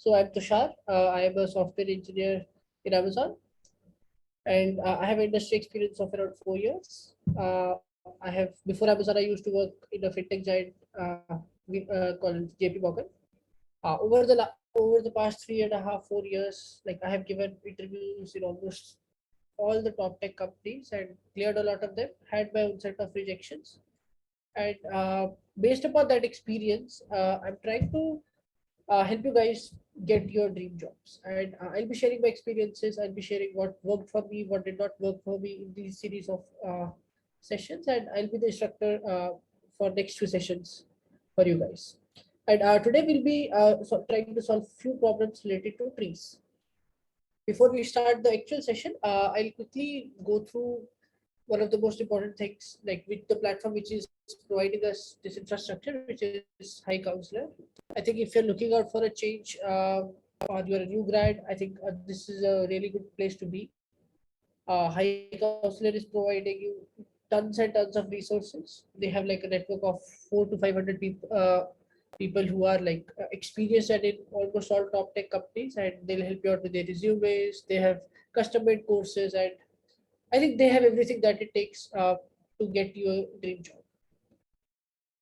So I'm Tushar. I am a software engineer in Amazon, and I have industry experience of around 4 years. I have before Amazon, I used to work in a fintech giant called JP Morgan. Over the past 3.5, 4 years, like I have given interviews in almost all the top tech companies and cleared a lot of them. Had my own set of rejections, and based upon that experience, I'm trying to help you guys get your dream jobs. And I'll be sharing my experiences. I'll be sharing what worked for me, what did not work for me in these series of sessions, and I'll be the instructor for next two sessions for you guys. And today we'll be trying to solve few problems related to trees. Before we start the actual session, I'll quickly go through one of the most important things, like with the platform which is providing us this infrastructure, which is HiCounselor. I think if you're looking out for a change or you're a new grad, I think this is a really good place to be. HiCounselor is providing you tons and tons of resources. They have like a network of 400 to 500 people who are like experienced and in almost all top tech companies, and they'll help you out with their resumes. They have custom made courses, and I think they have everything that it takes to get you a dream job.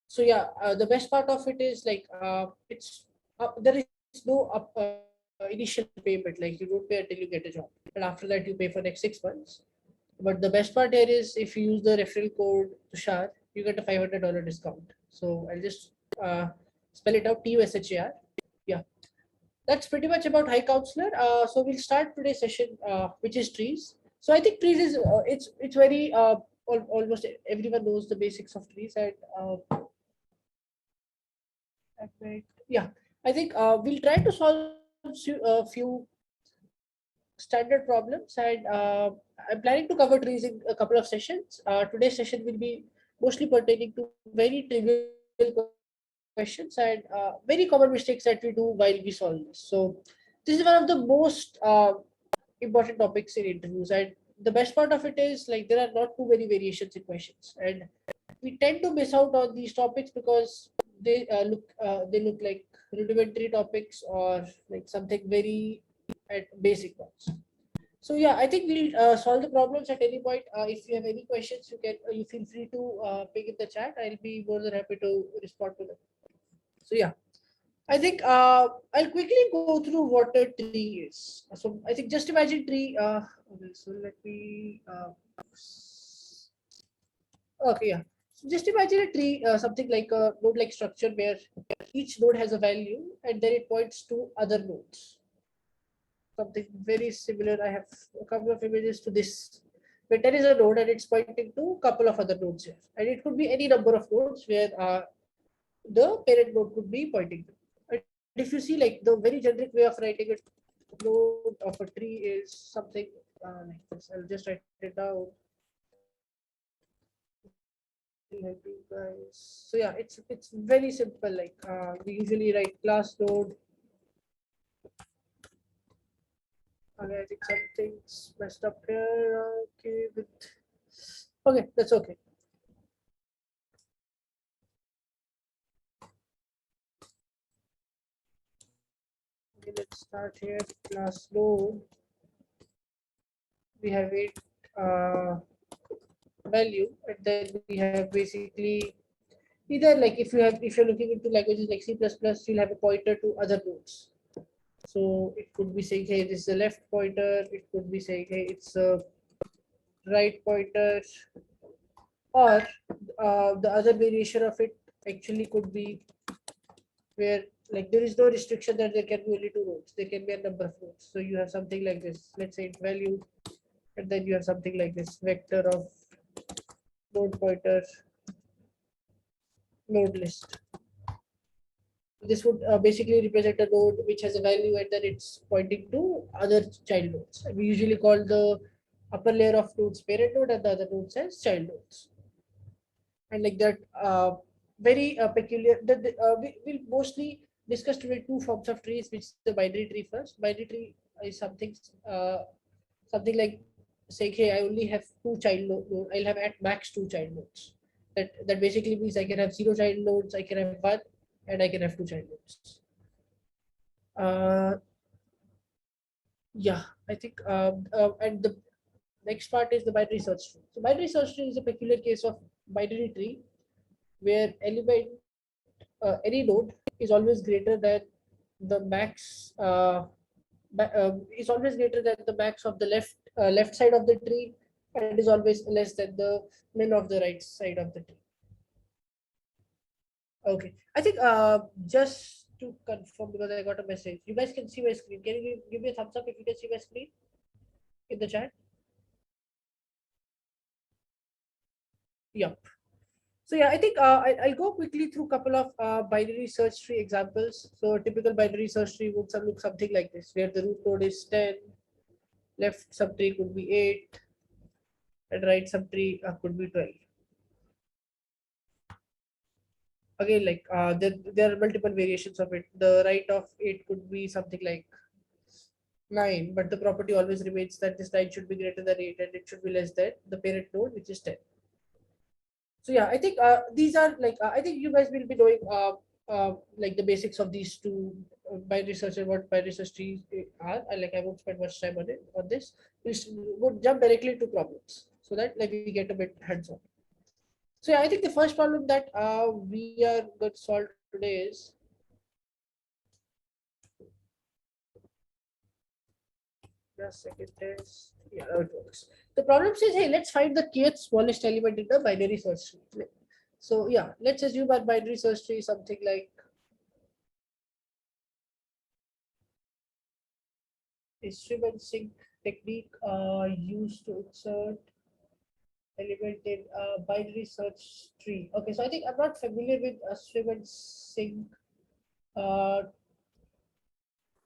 So yeah, the best part of it is like there is no initial payment. Like you don't pay until you get a job, and after that you pay for next 6 months. But the best part here is if you use the referral code Tushar, you get a $500 discount. So I'll just spell it out, TUSHAR. Yeah, that's pretty much about HiCounselor. So we'll start today's session, which is trees. So I think trees is it's very almost everyone knows the basics of trees, and yeah, I think we'll try to solve a few standard problems, and I'm planning to cover trees in a couple of sessions. Today's session will be mostly pertaining to very trivial questions and very common mistakes that we do while we solve this. So this is one of the most important topics in interviews, and the best part of it is like there are not too many variations in questions, and we tend to miss out on these topics because they look like rudimentary topics or like something very at basic ones. So yeah, I think we'll solve the problems at any point. If you have any questions, you feel free to pick in the chat. I'll be more than happy to respond to them. So yeah, I think I'll quickly go through what a tree is. So I think just imagine tree. Okay, so let me. Okay, yeah. So just imagine a tree, something like a node-like structure where each node has a value and then it points to other nodes. Something very similar. I have a couple of images to this. Where there is a node and it's pointing to a couple of other nodes here, and it could be any number of nodes where the parent node could be pointing to. And if you see, like the very generic way of writing a node of a tree is something like this. I'll just write it down. Help you guys. So yeah, it's very simple. Like we usually write class node. Okay, I think something's messed up here. Okay, that's okay. Okay, let's start here. Class node. We have it value, and then we have basically either like if you're looking into languages like C++, you'll have a pointer to other nodes. So it could be saying, hey, this is a left pointer. It could be saying, hey, it's a right pointer, or the other variation of it actually could be where like there is no restriction that there can be only two nodes. There can be a number of nodes. So you have something like this. Let's say it's value, and then you have something like this vector of node pointer node list. This would basically represent a node which has a value and then it's pointing to other child nodes. And we usually call the upper layer of nodes parent node and the other nodes as child nodes. And like that, very peculiar. We will mostly discuss today two forms of trees, which is the binary tree first. Binary tree is something like saying, hey, I only have two child nodes. I'll have at max two child nodes. That basically means I can have zero child nodes, I can have one, and I can have two child nodes. Uh, yeah, I think, and the next part is the binary search tree. So binary search tree is a peculiar case of binary tree where element, any node is always greater than the max, is always greater than the max of the left side of the tree, and is always less than the min of the right side of the tree. Okay, I think, just to confirm, because I got a message, you guys can see my screen. Can you give me a thumbs up if you can see my screen in the chat? Yeah. So yeah, I think, I'll go quickly through a couple of binary search tree examples. So a typical binary search tree would look something like this, where the root node is 10, left subtree could be 8, and right subtree could be 12. Again, like, there are multiple variations of it. The right of 8 could be something like 9, but the property always remains that this 9 should be greater than 8 and it should be less than the parent node, which is 10. So yeah, I think, these are like, I think you guys will be knowing, like the basics of these two, binary search and what binary search trees are. Like, I won't spend much time on it on this. We'll jump directly to problems so that like we get a bit hands on. So yeah, I think the first problem that we are going to solve today is, just second test. Yeah, now it works. The problem says, hey, let's find the kth smallest element in the binary search tree. So yeah, let's assume our binary search tree is something like instrument sync technique used to insert element in binary search tree. Okay, so I think I'm not familiar with instrument sync uh,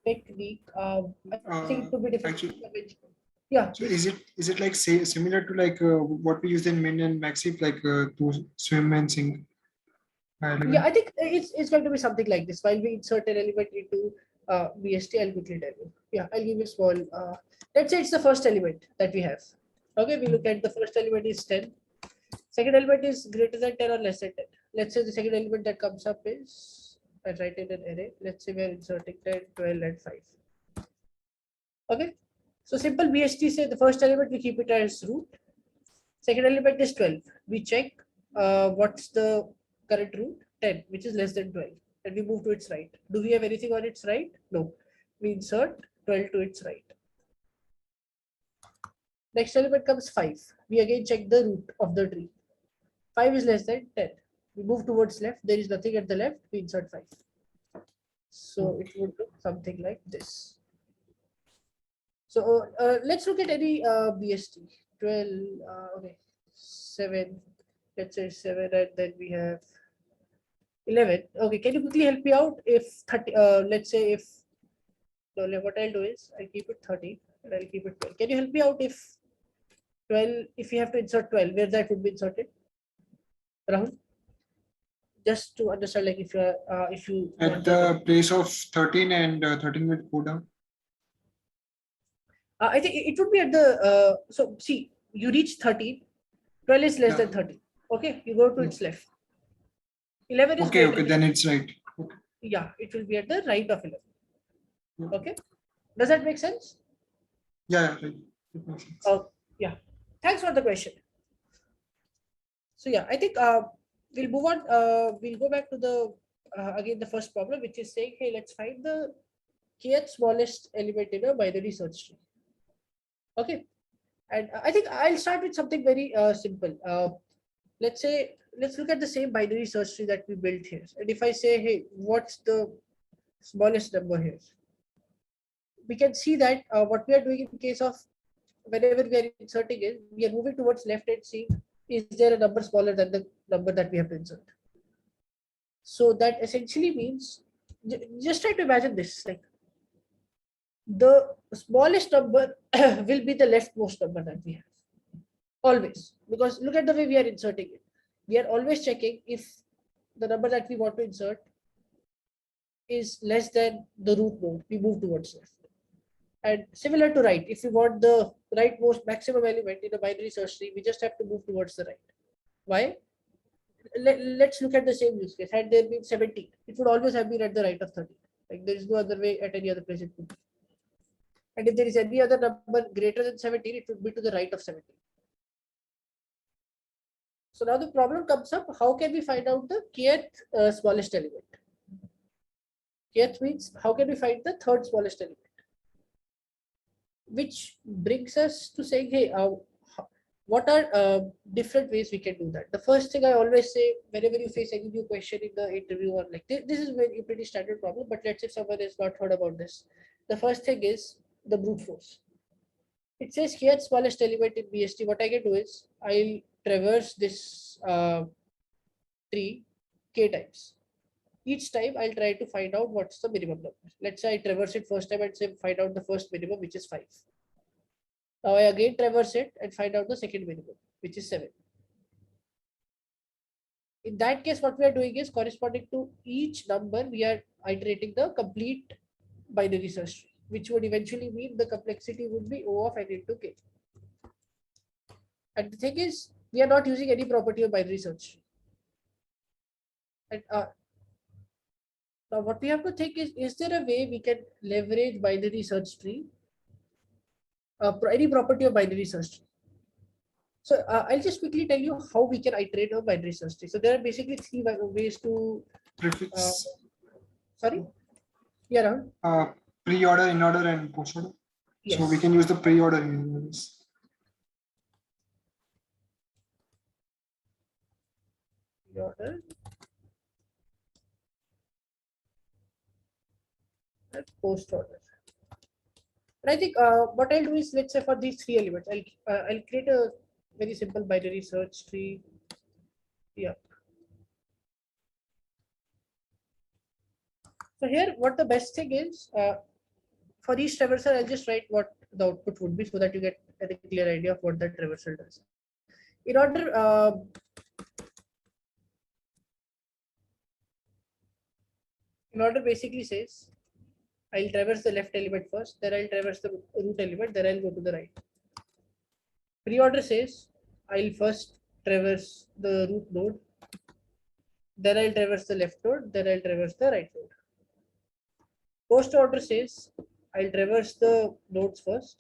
technique. I think it could be different. Actually, Yeah, so please. is it like say similar to like what we use in min and maxi, like to swim and sink Yeah, element? I think it's going to be something like this. While we insert an element into BST, I'll quickly tell you. Yeah, I'll give you a small. Let's say it's the first element that we have. Okay, we look at the first element is 10. Second element is greater than 10 or less than 10. Let's say the second element that comes up is, I write in an array. Let's say we're inserting 10, 12, and 5. Okay, so simple BST say the first element we keep it as root. Second element is 12. We check what's the current root, 10, which is less than 12. And we move to its right. Do we have anything on its right? No. We insert 12 to its right. Next element comes 5. We again check the root of the tree. 5 is less than 10. We move towards left. There is nothing at the left. We insert 5. So it would look something like this. So let's look at any BST. 12, okay, 7. Let's say 7, and then we have 11. Okay, can you quickly help me out if 30, let's say if, no, what I'll do is I'll keep it 30 and I'll keep it 12. Can you help me out if 12, if you have to insert 12, where that would be inserted? Rahul? Just to understand, like if you At want the, the place of 13 and 13 will go down. I think it would be at the, so see, you reach 13, 12 is less Yeah. than 30. Okay, you go to its left. 11 is Okay, greater okay, than, then it's right. Okay. yeah, it will be at the right of 11. Yeah. Okay, does that make sense? Yeah, right. It makes sense. Oh, yeah. Thanks for the question. So yeah, I think we'll move on. We'll go back to the again the first problem, which is saying, hey, let's find the kth smallest element in a binary search tree. Okay, and I think I'll start with something very simple. Let's say let's look at the same binary search tree that we built here, and if I say, hey, what's the smallest number here? We can see that what we are doing in case of whenever we are inserting it, we are moving towards left and seeing is there a number smaller than the number that we have to insert. So that essentially means, just try to imagine this, like the smallest number will be the leftmost number that we have. Always. Because look at the way we are inserting it. We are always checking if the number that we want to insert is less than the root node. We move towards left. And similar to right, if we want the rightmost maximum element in a binary search tree, we just have to move towards the right. Why? Let's look at the same use case. Had there been 17, it would always have been at the right of 30. Like there is no other way at any other place it could be. And if there is any other number greater than 17, it would be to the right of 17. So now the problem comes up, how can we find out the kth smallest element? Kth means how can we find the third smallest element? Which brings us to saying, hey, what are different ways we can do that? The first thing I always say, whenever you face any new question in the interview or like this is a pretty standard problem, but let's say someone has not heard about this. The first thing is the brute force. It says here smallest element in BST. What I can do is I'll traverse this tree k times. Each time I'll try to find out what's the minimum number. Let's say I traverse it first time and say find out the first minimum, which is 5. Now I again traverse it and find out the second minimum, which is 7. In that case, what we are doing is corresponding to each number, we are iterating the complete binary search tree, which would eventually mean the complexity would be O of n into k. And the thing is, we are not using any property of binary search. And now what we have to think is there a way we can leverage binary search tree, any property of binary search tree? So I'll just quickly tell you how we can iterate a binary search tree. So there are basically 3 ways to. Prefix. Sorry? Yeah, Rahul? Pre-order, in-order, and post-order. Yes. So we can use the pre-order in this. Pre-order and post-order. And I think what I'll do is, let's say for these 3 elements, I'll create a very simple binary search tree. Yeah. So here, what the best thing is, for each traversal, I'll just write what the output would be so that you get a clear idea of what that traversal does. In order basically says, I'll traverse the left element first, then I'll traverse the root element, then I'll go to the right. Pre-order says, I'll first traverse the root node, then I'll traverse the left node, then I'll traverse the right node. Post order says, I'll traverse the nodes first,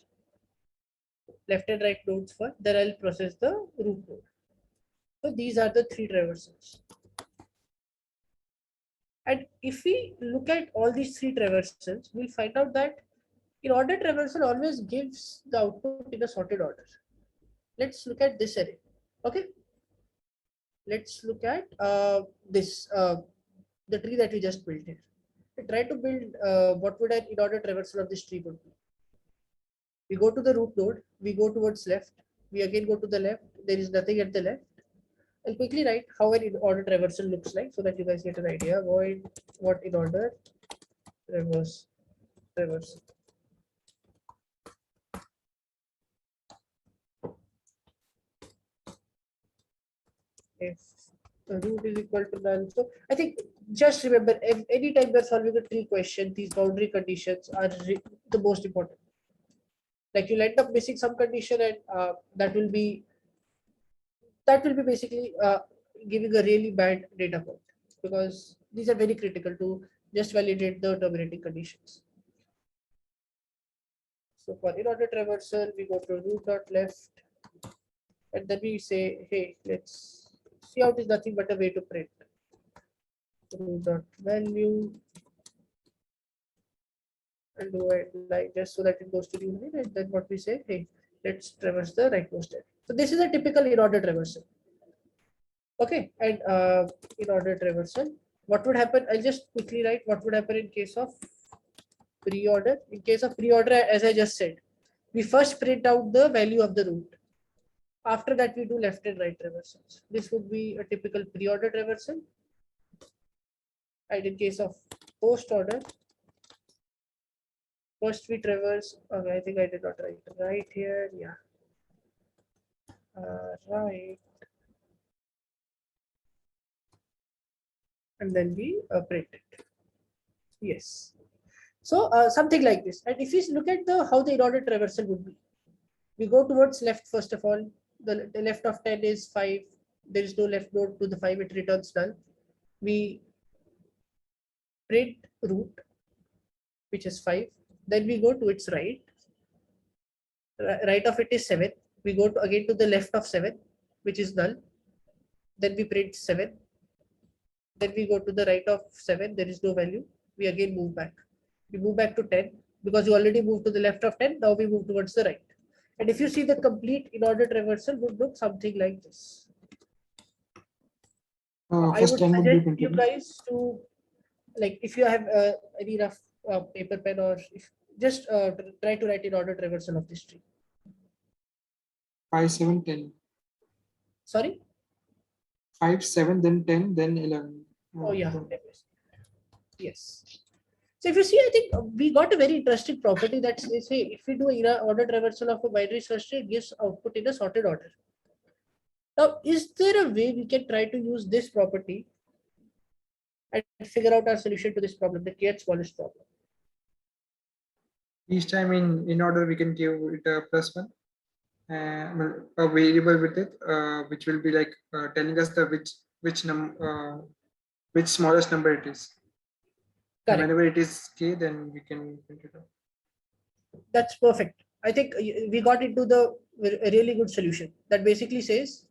left and right nodes first, then I'll process the root node. So these are the 3 traversals. And if we look at all these 3 traversals, we'll find out that in order traversal always gives the output in a sorted order. Let's look at this array. Okay. Let's look at this, the tree that we just built here. We try to build what would an in order traversal of this tree would be. We go to the root node, we go towards left, we again go to the left, there is nothing at the left. I'll quickly write how an in order traversal looks like so that you guys get an idea. Void what in order traversal. If the root is equal to null. So I think just remember, anytime you're solving a tree question, these boundary conditions are the most important. Like you'll end up missing some condition, and that will be basically giving a really bad data point, because these are very critical to just validate the terminating conditions. So for in order traversal, we go to root dot left, and then we say, hey, let's see out is nothing but a way to print root dot value and do it like just so that it goes to the unit, and then what we say, hey, let's traverse the rightmost edge. So this is a typical in order traversal. Okay, and in order traversal, what would happen? I'll just quickly write what would happen in case of pre-order. In case of pre-order, as I just said, we first print out the value of the root. After that, we do left and right traversals. This would be a typical pre-order traversal. And in case of post-order, first we traverse. Okay, I think I did not write right here. Yeah. Right. And then we print it. Yes. So something like this. And if you look at how the in order traversal would be, we go towards left first of all. The left of 10 is 5. There is no left node to the 5. It returns null. We print root. which is 5. Then we go to its right. Right of it is 7. We go to again to the left of 7, which is null. Then we print 7. Then we go to the right of 7. There is no value. We again move back. We move back to 10 because you already moved to the left of 10. Now we move towards the right. And if you see, the complete in-order traversal would look something like this. I First would 10 would be suggest you printed. guys to, like, if you have any rough paper pen, or if just try to write in-order traversal of this tree. 5, 7, 10. Sorry? 5, 7, then 10, then 11. Oh yeah. Yes. So if you see, I think we got a very interesting property that says, hey, if we do order traversal of a binary search tree, it gives output in a sorted order. Now, is there a way we can try to use this property and figure out our solution to this problem, the kth smallest problem? Each time in order, we can give it a +1. Well, a variable with it, which will be like telling us the which smallest number it is. And Correct. whenever it is k, then we can print it out. That's perfect. I think we got into the really good solution that basically says,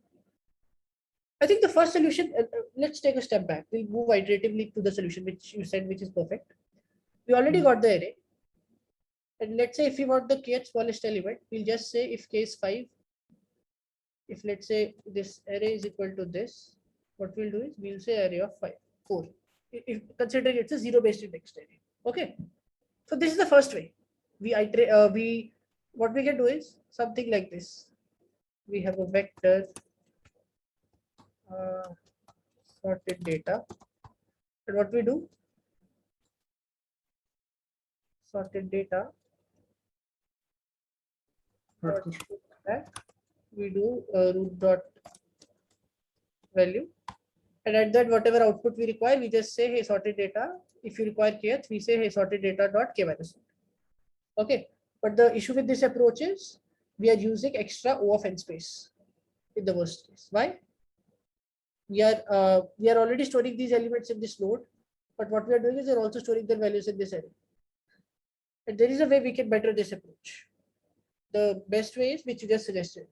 I think the first solution, let's take a step back. We'll move iteratively to the solution which you said, which is perfect. We already got the array. And let's say if we want the kth smallest element, we'll just say if k is 5, if let's say this array is equal to this, what we'll do is we'll say array of 4. If considering it's a zero-based indexed array. Okay. So this is the first way. What we can do is something like this. We have a vector sorted data, and what we do, sorted data, we do root dot value, and at that whatever output we require, we just say, hey, sorted data. If you require kth, we say, hey, sorted data dot k minus 1. Okay, but the issue with this approach is we are using extra O of n space in the worst case. Why? We are already storing these elements in this node, but what we are doing is we are also storing their values in this array. And there is a way we can better this approach. The best way is which you just suggested.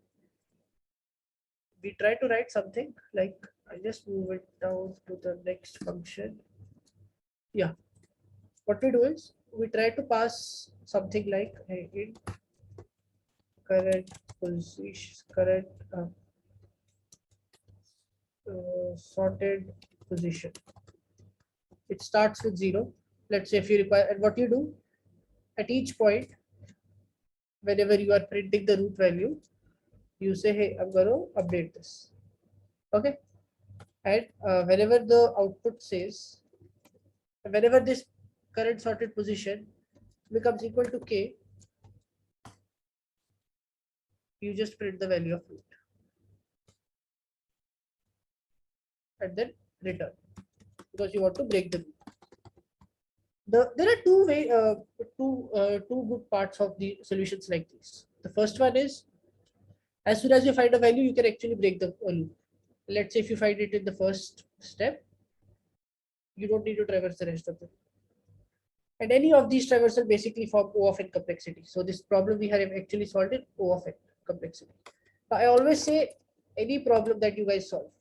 We try to write something like, I just move it down to the next function. Yeah. What we do is we try to pass something like, hey, int current position, current sorted position. It starts with 0. Let's say if you require, and what you do at each point, whenever you are printing the root value, you say, hey, I'm going to update this. Okay. And whenever the output says, whenever this current sorted position becomes equal to k, you just print the value of root and then return, because you want to break the root. There are two good parts of the solutions like this. The first one is, as soon as you find a value, you can actually break the loop. Let's say if you find it in the first step, you don't need to traverse the rest of them. And any of these traversal basically form O of n complexity. So this problem we have actually solved it O of n complexity. Now, I always say any problem that you guys solve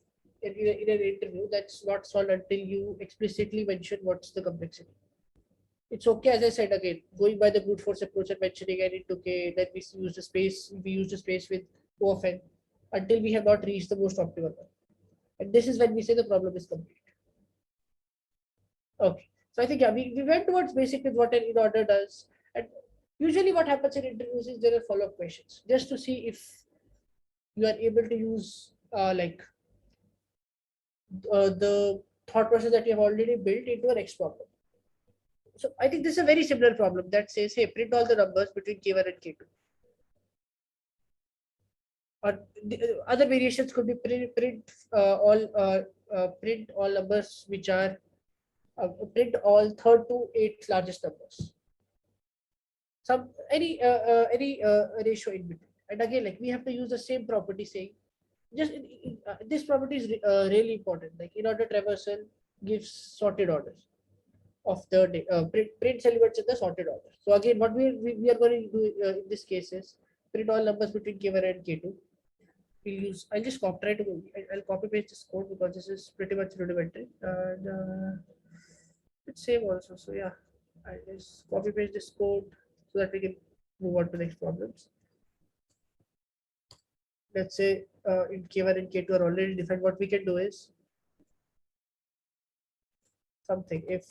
in an interview, that's not solved until you explicitly mention what's the complexity. It's okay, as I said again, going by the brute force approach and mentioning n into k, then we use a space with O of n until we have not reached the most optimal one. And this is when we say the problem is complete. Okay. So I think, yeah, we went towards basic with what an in order does. And usually what happens in interviews is there are follow-up questions just to see if you are able to use the thought process that you have already built into a next problem. So I think this is a very similar problem that says, hey, print all the numbers between K1 and K2. Or the other variations could be print all numbers which are print all third to eighth largest numbers. Any ratio in between. And again, like we have to use the same property saying, just this property is really important. Like in order traversal gives sorted orders. of the print elements in the sorted order. So again, what we are going to do in this case is print all numbers between K1 and K2. We'll use, I'll just try to, I'll copy paste this code because this is pretty much rudimentary, and it's same also. So yeah, I just copy paste this code so that we can move on to next problems. Let's say in K1 and K2 are already defined. What we can do is something if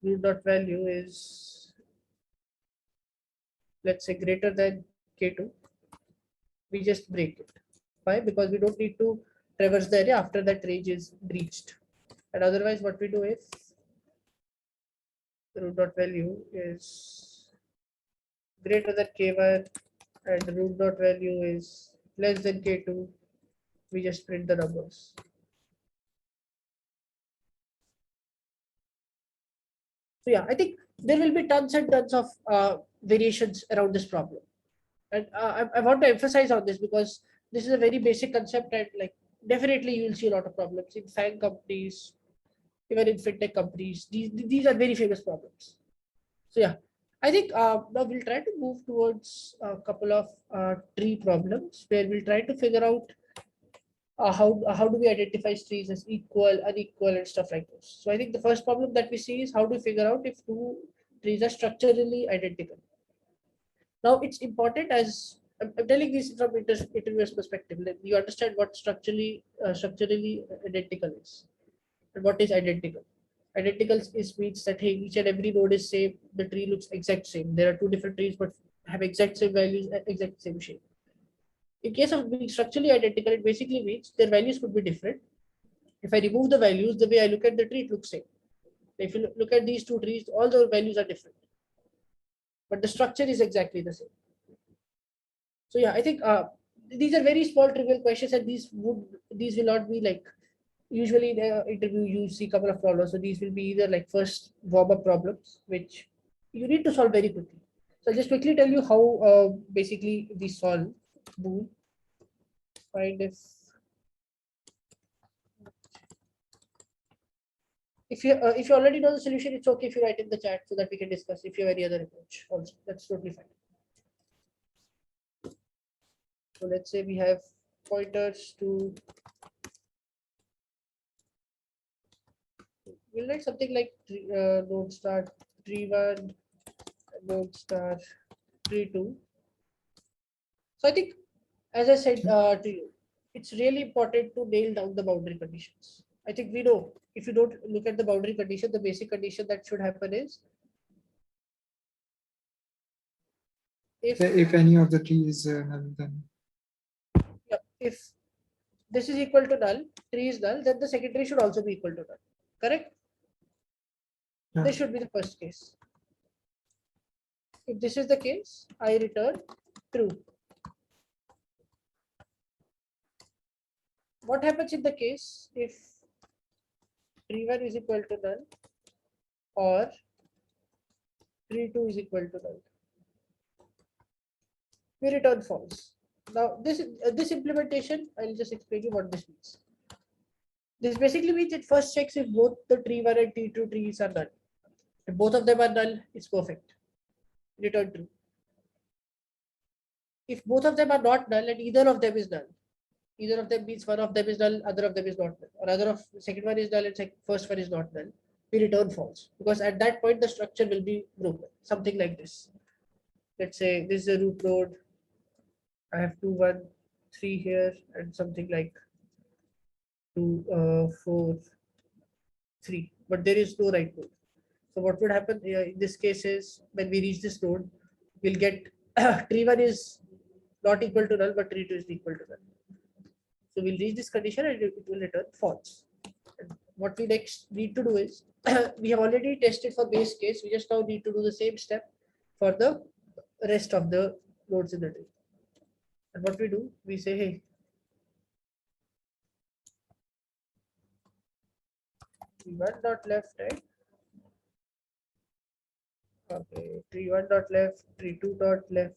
root dot value is, let's say, greater than K2, we just break it. Why? Because we don't need to traverse the area after that range is breached. And otherwise, what we do if the root dot value is greater than K1 and the root dot value is less than K2, we just print the numbers. So yeah, I think there will be tons and tons of variations around this problem. And I want to emphasize on this because this is a very basic concept, and like definitely you will see a lot of problems in FAANG companies, even in fintech companies. These are very famous problems. So yeah, I think now we'll try to move towards a couple of tree problems where we'll try to figure out how do we identify trees as equal, unequal, and stuff like this. So I think the first problem that we see is how to figure out if two trees are structurally identical. Now it's important, as I'm telling this from interviewer's perspective, that you understand what structurally identical is and what is identical. Identical is means that hey, each and every node is same. The tree looks exact same. There are two different trees but have exact same values, exact same shape. In case of being structurally identical, it basically means their values could be different. If I remove the values, the way I look at the tree, it looks same. If you look at these two trees, all the values are different, but the structure is exactly the same. So yeah, I think these are very small trivial questions, and these will not be like usually in the interview you see a couple of problems. So these will be either like first warm-up problems, which you need to solve very quickly. So I'll just quickly tell you how basically we solve bool. Find if you already know the solution, it's okay if you write in the chat so that we can discuss. If you have any other approach, also that's totally fine. So let's say we have pointers to, we'll write something like node star tree1, node star tree2. So I think, as I said to you, it's really important to nail down the boundary conditions. I think we know if you don't look at the boundary condition, the basic condition that should happen is if any of the tree is null, then yeah, if this is equal to null, tree is null, then the secondary should also be equal to null. Correct? yeah. This should be the first case. If this is the case, I return true. What happens in the case if tree1 is equal to null or tree2 is equal to null? We return false. Now this implementation, I'll just explain you what this means. This basically means it first checks if both the tree1 and tree2 trees are null. If both of them are null, it's perfect. Return true. If both of them are not null and either of them is null, either of them means one of them is null, other of them is not null, or other of second one is null and first one is not null, we return false, because at that point the structure will be broken. Something like this. Let's say this is a root node. I have 2, 1, 3 here and something like 2, 4, 3, but there is no right node. So what would happen in this case is when we reach this node, we'll get tree1 is not equal to null, but tree2 is equal to null. So we'll reach this condition and it will return false. And what we next need to do is we have already tested for base case. We just now need to do the same step for the rest of the nodes in the tree. And what we do, we say, hey, tree1 dot left, right? Okay, tree1 dot left, tree2 dot left.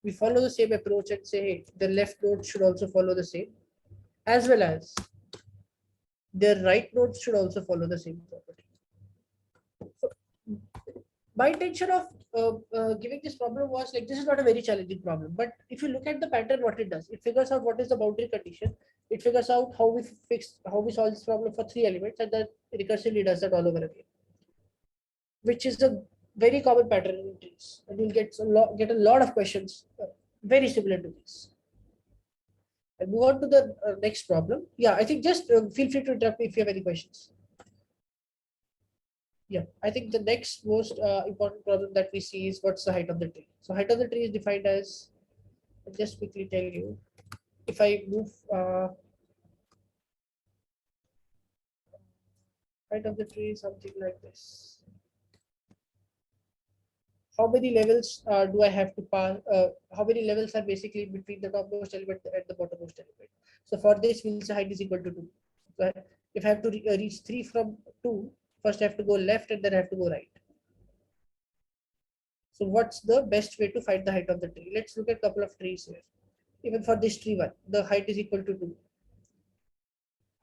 We follow the same approach and say, hey, the left node should also follow the same, as well as their right nodes should also follow the same property. So my intention of giving this problem was like, this is not a very challenging problem, but if you look at the pattern, what it does, it figures out what is the boundary condition, it figures out how we solve this problem for 3 elements, and then recursively does that all over again, which is a very common pattern in trees, and you'll get a lot of questions very similar to this. And move on to the next problem. Yeah, I think just feel free to interrupt me if you have any questions. Yeah, I think the next most important problem that we see is what's the height of the tree. So height of the tree is defined as, I'll just quickly tell you, if I move height of the tree, something like this. How many levels do I have to pass? How many levels are basically between the topmost element and the bottommost element? So for this, we'll say height is equal to 2. So if I have to reach 3 from 2, first I have to go left and then I have to go right. So what's the best way to find the height of the tree? Let's look at a couple of trees here. Even for this tree one, the height is equal to 2.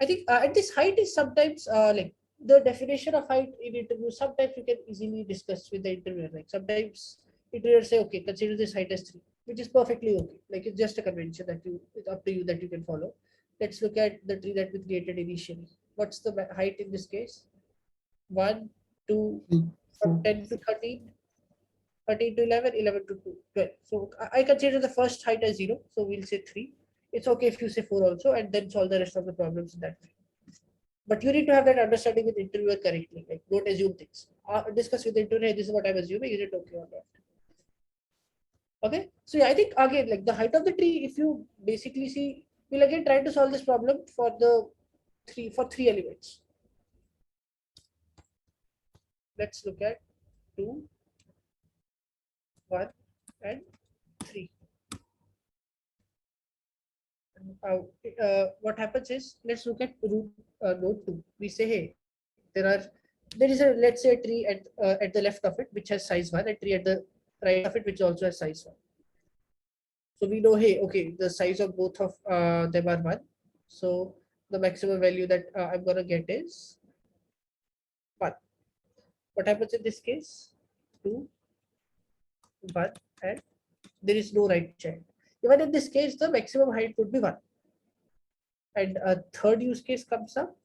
I think and this height is sometimes like the definition of height in interview, sometimes you can easily discuss with the interviewer. Like sometimes interviewers say, okay, consider this height as 3, which is perfectly okay. Like it's just a convention that it's up to you that you can follow. Let's look at the tree that we created initially. What's the height in this case? 1, 2, from 10 to 13. 13 to 11, 11 to 12. So I consider the first height as 0. So we'll say 3. It's okay if you say 4 also, and then solve the rest of the problems in that way. But you need to have that understanding with the interviewer correctly. Like don't assume things. Discuss with the interviewer, hey, this is what I'm assuming. Is it okay or not? Okay. So yeah, I think again, like the height of the tree, if you basically see, we'll again try to solve this problem for the three elements. Let's look at 2, 1, and 3. What happens is, let's look at root node 2. We say, hey, there is a, let's say, a tree at the left of it which has size 1, and tree at the right of it which also has size 1. So we know, hey, okay, the size of both of them are 1. So the maximum value that I'm gonna get is 1. What happens in this case? 2, 1, and there is no right child. Even in this case, the maximum height would be 1. And a third use case comes up,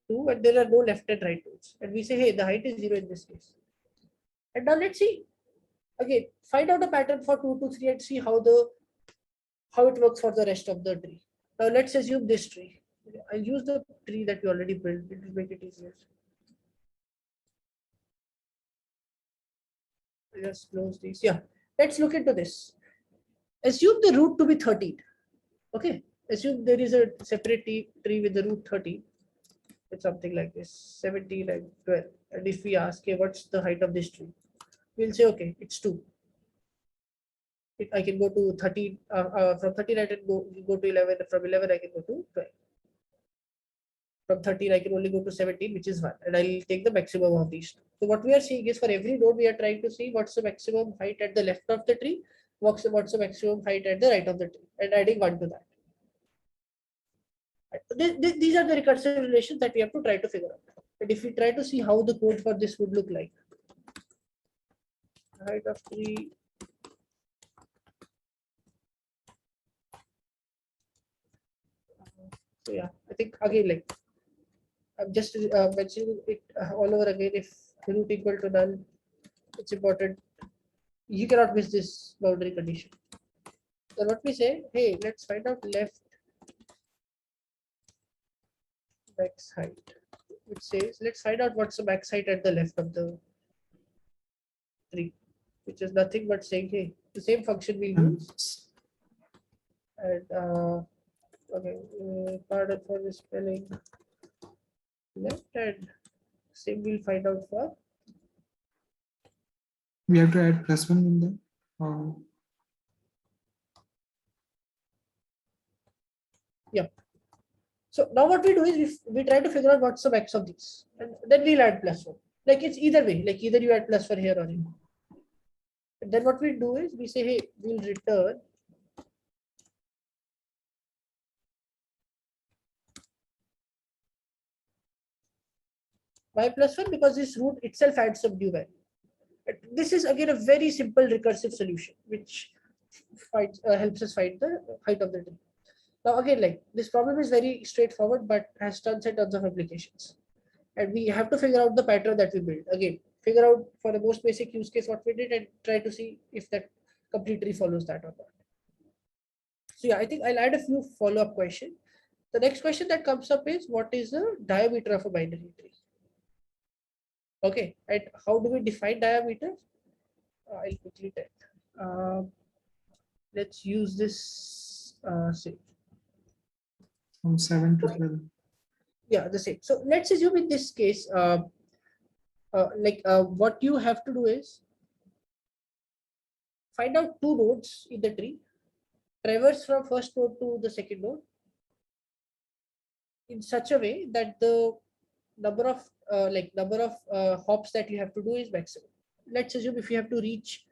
2, and there are no left and right nodes. And we say, hey, the height is 0 in this case. And now let's see. Again, find out a pattern for 2 to 3 and see how it works for the rest of the tree. Now let's assume this tree. I'll use the tree that we already built. It will make it easier. Just close these. Yeah. Let's look into this. Assume the root to be 13. Okay. Assume there is a separate tree with the root 13. It's something like this, 17 and 12. And if we ask, okay, what's the height of this tree? We'll say, okay, it's 2. I can go to 13. From 13, I can go to 11. From 11, I can go to 12. From 13, I can only go to 17, which is 1. And I'll take the maximum of these two. So what we are seeing is for every node, we are trying to see what's the maximum height at the left of the tree, what's the maximum height at the right of the tree, and adding 1 to that. These are the recursive relations that we have to try to figure out. And if we try to see how the code for this would look like, height of tree, so yeah, I think again, like I'm just mentioning it all over again. If root equal to null, it's important. You cannot miss this boundary condition. So what we say, hey, let's find out left max height, which says let's find out what's the max height at the left of the tree, which is nothing but saying, hey, the same function we use. And okay, pardon for the spelling. Left, and same we'll find out for. We have to add +1 in there. Yeah. So now what we do is we try to figure out what's the max of these, and then we'll add +1. Like it's either way, like either you add +1 here or here. And then what we do is we say, hey, we'll return Why +1? Because this root itself adds some new value. This is again a very simple recursive solution, which helps us find the height of the tree. Now again, like this problem is very straightforward, but has tons and tons of applications. And we have to figure out the pattern that we build. Again, figure out for the most basic use case what we did and try to see if that complete tree follows that or not. So yeah, I think I'll add a few follow-up questions. The next question that comes up is, what is the diameter of a binary tree? Okay, and how do we define diameter? I'll quickly tell. Let's use this say. From 7 to 12. Yeah, the same. So let's assume in this case, what you have to do is find out two nodes in the tree, traverse from first node to the second node in such a way that the number of hops that you have to do is maximum. Let's assume if you have to reach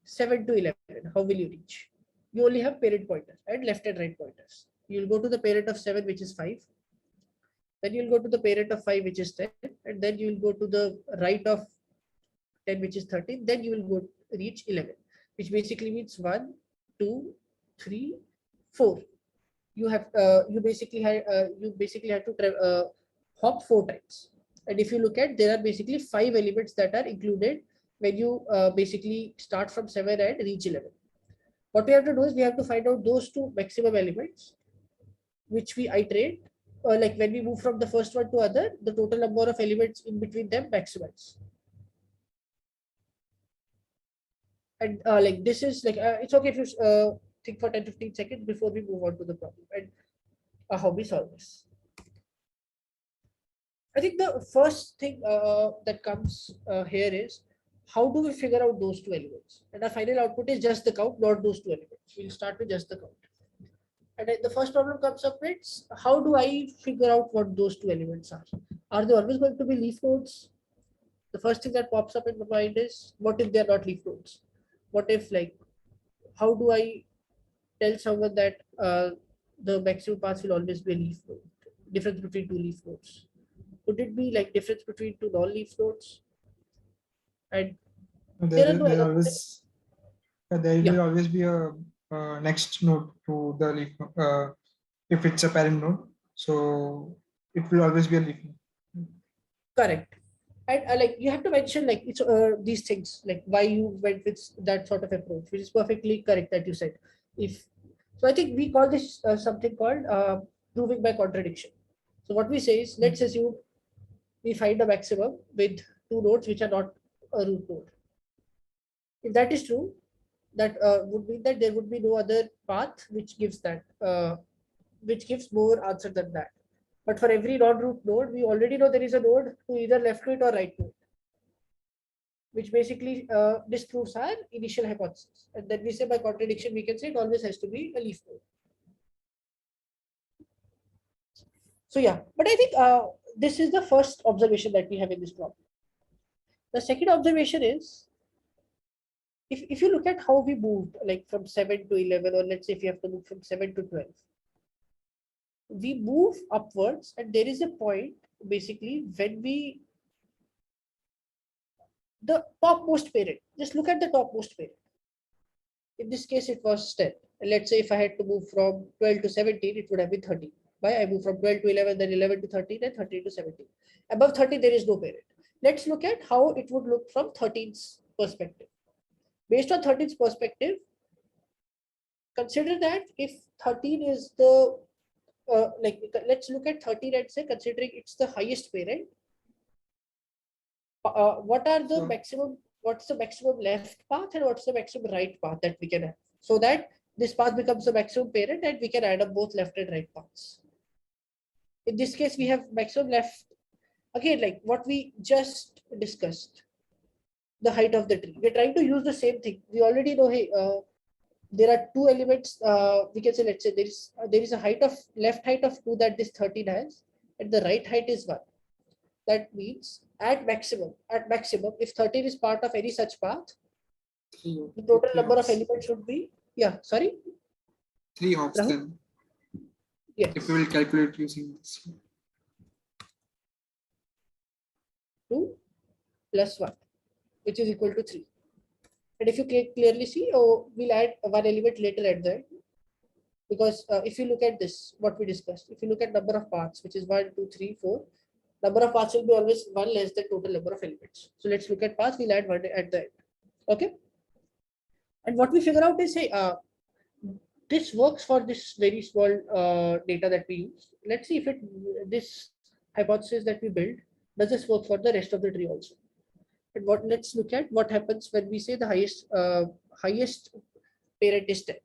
7 to 11, how will you reach? You only have parent pointers and left and right pointers. You'll go to the parent of 7, which is 5. Then you'll go to the parent of 5, which is 10. And then you will go to the right of 10, which is 13. Then you will go reach 11, which basically means 1, 2, 3, 4. You basically have to hop 4 times. And if you look at, there are basically 5 elements that are included when you basically start from 7 and reach 11. What we have to do is we have to find out those two maximum elements, which we iterate, like when we move from the first one to other, the total number of elements in between them maximize. And like this is like, it's okay if you think for 10-15 seconds before we move on to the problem and how we solve this. I think the first thing that comes here is, how do we figure out those two elements? And our final output is just the count, not those two elements. We'll start with just the count. And then the first problem comes up with, how do I figure out what those two elements are? Are they always going to be leaf nodes? The first thing that pops up in my mind is, what if they're not leaf nodes? What if, like, how do I tell someone that the maximum path will always be a leaf node? Difference between two leaf nodes. Could it be like difference between two non-leaf nodes? And There no will other. always be a next node to the leaf if it's a parent node. So it will always be a leaf node. Correct. And like you have to mention like it's these things, like why you went with that sort of approach, which is perfectly correct that you said. If so, I think we call this something called proving by contradiction. So what we say is, let's assume we find a maximum with two nodes which are not a root node. If that is true, that would mean that there would be no other path which gives that, which gives more answer than that. But for every non-root node, we already know there is a node to either left to it or right to it, which basically disproves our initial hypothesis. And then we say by contradiction, we can say it always has to be a leaf node. So yeah, but I think this is the first observation that we have in this problem. The second observation is, if you look at how we moved, like from 7 to 11, or let's say if you have to move from 7 to 12, we move upwards, and there is a point basically when we, the topmost parent, just look at the topmost parent. In this case, it was 10. And let's say if I had to move from 12 to 17, it would have been 13. Why? I move from 12 to 11, then 11 to 13, and 13 to 17. Above 30, there is no parent. Let's look at how it would look from 13's perspective. Based on 13's perspective, consider that if 13 is the, let's look at 13 and say, considering it's the highest parent, what are the maximum, what's the maximum left path and what's the maximum right path that we can have, so that this path becomes the maximum parent and we can add up both left and right paths. In this case, we have maximum left, again, like what we just discussed, the height of the tree. We're trying to use the same thing. We already know, hey, there are two elements. We can say, let's say there is a height of left height of 2 that this 13 has, and the right height is 1. That means at maximum, if 13 is part of any such path, the total number of elements should be, yeah, sorry? 3 hops then. Yes. If we will calculate using this. 2 plus 1, which is equal to 3. And if you clearly see, oh, we'll add one element later at the end. Because if you look at this, what we discussed, if you look at number of paths, which is 1, 2, 3, 4, number of paths will be always 1 less than total number of elements. So let's look at paths, we'll add 1 at the end. Okay. And what we figure out is, hey, this works for this very small data that we use. Let's see if this hypothesis that we build, does this work for the rest of the tree also? And let's look at what happens when we say the highest parent is 10.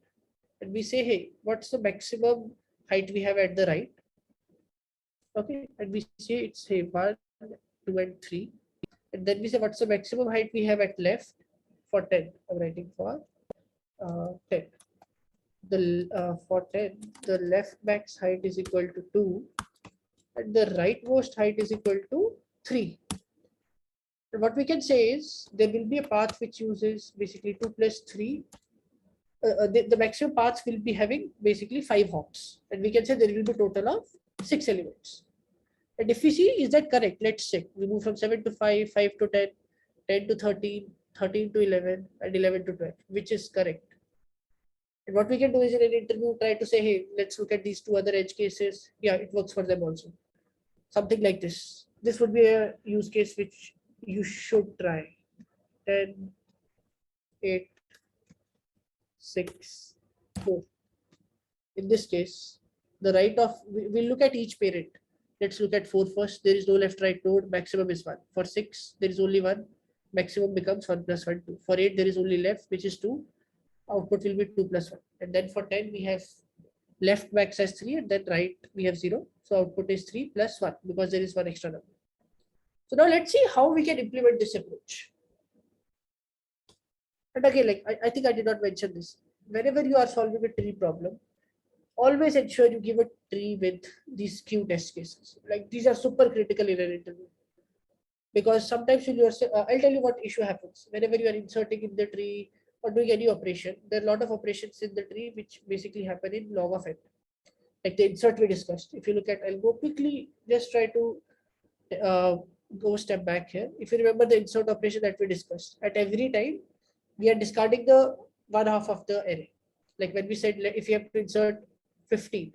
And we say, hey, what's the maximum height we have at the right? Okay, and we say it's, hey, 1, 2, and 3. And then we say, what's the maximum height we have at left for 10? I'm writing for 10. For 10, the left max height is equal to 2, and the rightmost height is equal to 3. And what we can say is there will be a path which uses basically 2 plus 3. The maximum paths will be having basically 5 hops, and we can say there will be a total of 6 elements. And if we see, is that correct? Let's check. We move from 7 to 5, 5 to 10, 10 to 13, 13 to 11, and 11 to 12, which is correct. And what we can do is in an interview, try to say, hey, let's look at these 2 other edge cases. Yeah, it works for them also. Something like this. This would be a use case which you should try. 10, 8, 6, 4. In this case, the right of, we'll look at each parent. Let's look at 4 first. There is no left right node, maximum is 1. For 6, there is only 1, maximum becomes 1 plus 1, 2. For 8, there is only left, which is 2. Output will be 2 plus 1. And then for 10, we have left max as 3, and then right we have 0. So output is 3 plus 1, because there is one extra number. So now let's see how we can implement this approach. And again, like I think I did not mention this. Whenever you are solving a tree problem, always ensure you give a tree with these Q test cases. Like these are super critical in an interview. Because sometimes when you are, I'll tell you what issue happens. Whenever you are inserting in the tree or doing any operation, there are a lot of operations in the tree which basically happen in log of n. Like the insert we discussed. If you look at, I'll go quickly, just try to go step back here. If you remember the insert operation that we discussed, at every time we are discarding the one half of the array. Like when we said, if you have to insert 15,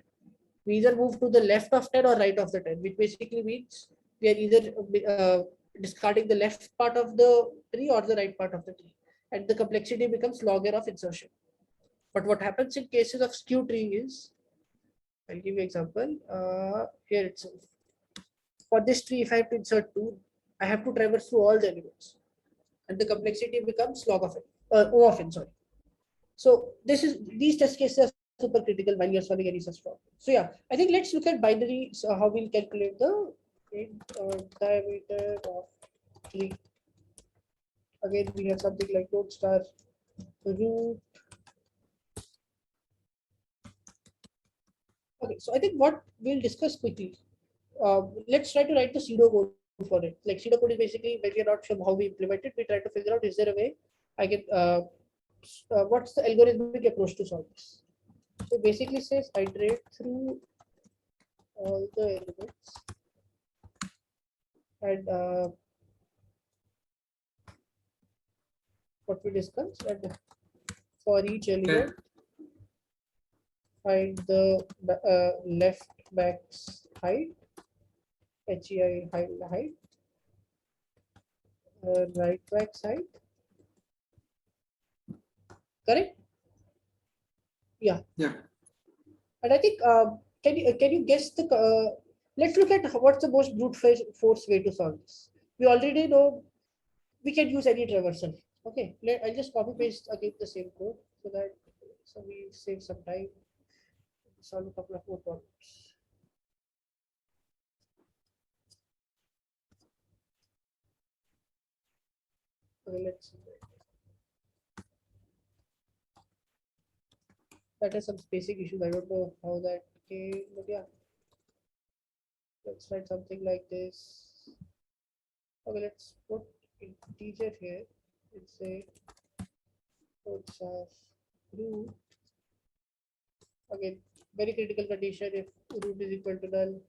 we either move to the left of 10 or right of the 10, which basically means we are either discarding the left part of the tree or the right part of the tree, and the complexity becomes log n of insertion. But what happens in cases of skew tree is, I'll give you an example here itself. For this tree, if I have to insert 2, I have to traverse through all the elements, and the complexity becomes log of n, O of n, sorry. So these test cases are super critical while you're solving any such problem. So yeah, I think let's look at binary, so how we'll calculate the diameter of tree. Again, we have something like node star root. Okay, so I think what we'll discuss quickly. Let's try to write the pseudo code for it. Like pseudo code is basically when we are not sure how we implement it, we try to figure out, is there a way I can what's the algorithmic approach to solve this? So basically says iterate through all the elements, and what we discussed, and for each element find the left max height, HEI height, right max height. Correct? Yeah. Yeah. And I think can you guess the let's look at what's the most brute force way to solve this. We already know we can use any traversal. Okay, I'll just copy paste again the same code so we save some time, solve a couple of more problems. Okay, let's see. That has some basic issues. I don't know how that came, but yeah. Let's write something like this. Okay, let's put integer here. Let's say root. Again, very critical condition. If root is equal to null,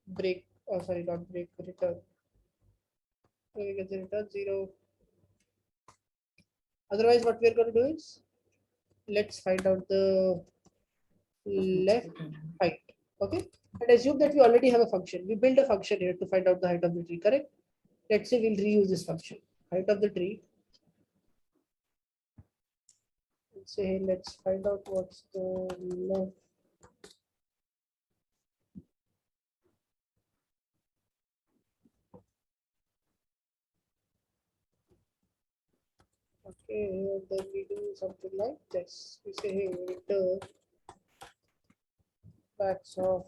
break Oh, sorry, not break, return. So we get the return 0. Otherwise, what we're going to do is, let's find out the left height. Okay. And assume that we already have a function. We build a function here to find out the height of the tree, correct? Let's say we'll reuse this function. Height of the tree. Let's say, let's find out what's the left. Okay, then we do something like this. We say, hey, return backs of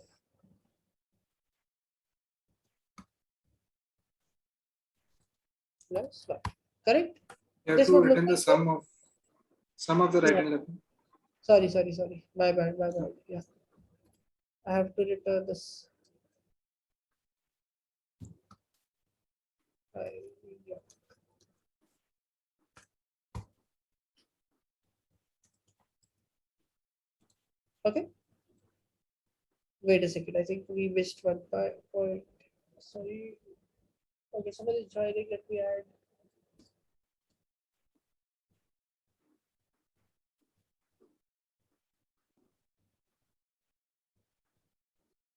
plus 1. Correct? You have This to would look return the like sum of the right yeah. and left. Sorry. My bad. Yeah. I have to return this. Yeah. Okay. Wait a second. I think we missed one point. Sorry. Okay, somebody is joining. Let me add.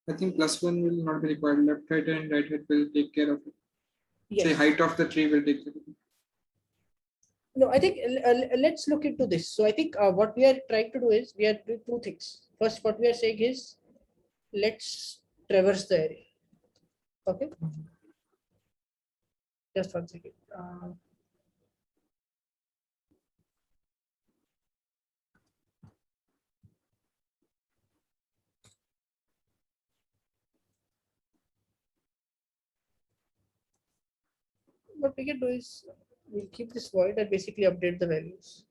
I think +1 will not be required. Left height and right height will take care of it. Yes. Say height of the tree will take care of it. No, I think let's look into this. So I think what we are trying to do is we are doing two things. First, what we are saying is let's traverse the area. Okay. Just 1 second. What we can do is we'll keep this void and basically update the values.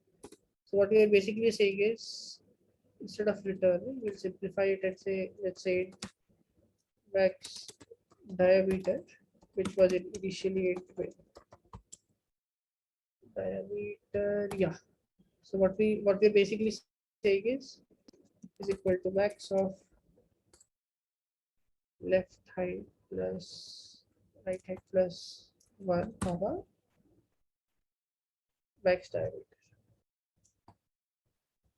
So what we are basically saying is instead of returning, we'll simplify it and say, let's say max diameter, which was initially 8 diameter. Yeah. So what we're basically saying is equal to max of left height plus right height plus 1 comma max diameter.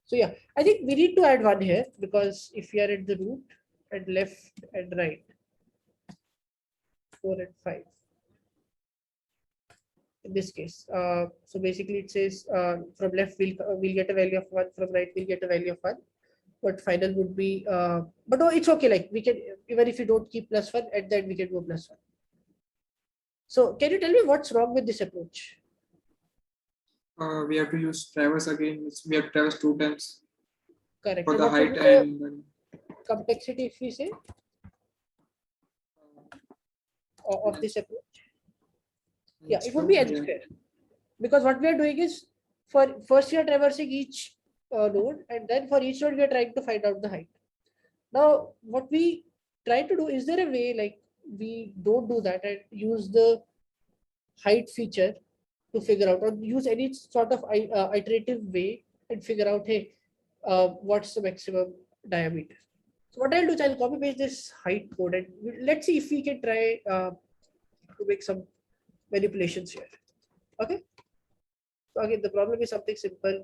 So yeah, I think we need to add 1 here because if we are at the root and left and right, 4 and 5 in this case. So basically it says from left we'll get a value of 1, from right we'll get a value of 1. But final would be, but no, it's okay. Like we can, even if you don't keep +1, at that we can go +1. So can you tell me what's wrong with this approach? We have to use traverse again. We have to traverse 2 times Correct. for And the what would height be the and complexity if we say of this approach? Yeah, it would be n square. Because what we are doing is for first we are traversing each node, and then for each node we are trying to find out the height. Now, what we try to do, is there a way like we don't do that and use the height feature to figure out, or use any sort of iterative way and figure out, hey, what's the maximum diameter? So what I'll do is I'll copy paste this height code and let's see if we can try to make some manipulations here. Okay. So again, the problem is something simple.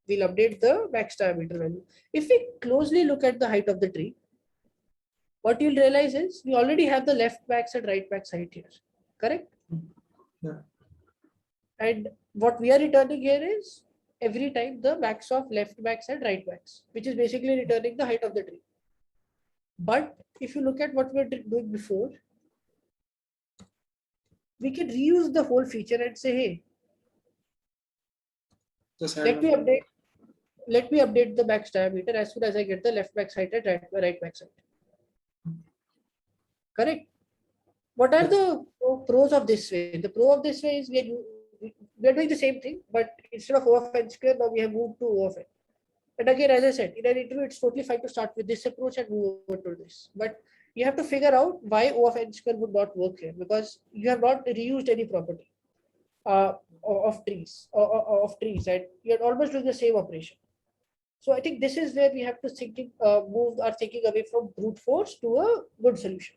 We'll update the max diameter value. If we closely look at the height of the tree, what you'll realize is we already have the left max and right max height here. Correct? Yeah. And what we are returning here is every time the max of left max and right max, which is basically returning the height of the tree. But if you look at what we were doing before, we can reuse the whole feature and say, hey, just let me update the max diameter as soon as I get the left max height and right max height. Correct? What are the pros of this way? The pro of this way is we are doing the same thing, but instead of O of n square, now we have moved to O of n. And again, as I said, in an interview, it's totally fine to start with this approach and move over to this. But you have to figure out why O of n square would not work here, because you have not reused any property of trees, and you're almost doing the same operation. So I think this is where we have to move our thinking away from brute force to a good solution.